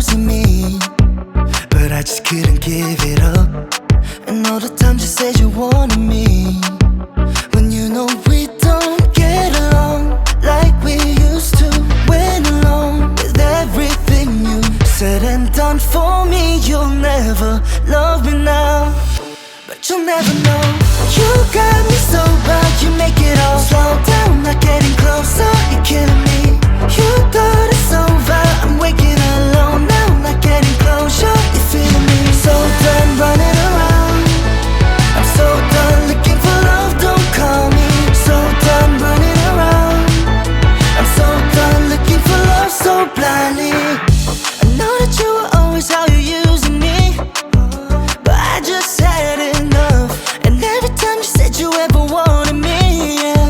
using me, but I just couldn't give it up. And all the times you said you wanted me, when you know we don't get along like we used to. Went along with everything you said and done for me. You'll never love me now, but you'll never know. You got me so bad, you make it all slow down, not getting closer, you're killing me. You thought it's over, I'm waking alone now, not getting closure, you're feeling me. So done running around, I'm so done looking for love, don't call me. So done running around, I'm so done looking for love so blindly. I know that you were always how you're using me, but I just had enough. And every time you said you ever wanted me, yeah,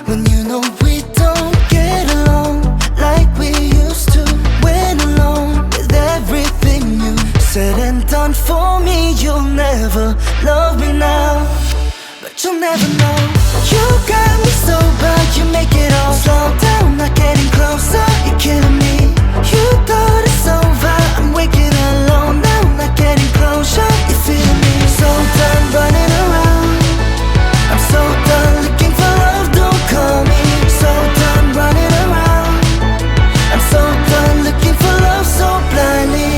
when you know we don't get along like we used to. Went along with everything you said and done for me. You'll never love me now, but you'll never know. You got me so bad, you make it all slow down, not getting closer, you're killing me. You thought it's over, I'm waking alone now, not getting closure, you're feeling me. So done running around, I'm so done looking for love, don't call me. So done running around, I'm so done looking for love so blindly.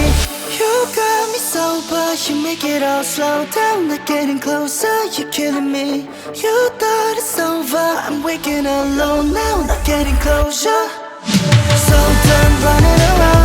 You got me sober, you make it all slow down, not getting closer, you're killing me. You thought it's over, I'm waking alone now, not getting closure. So done running around,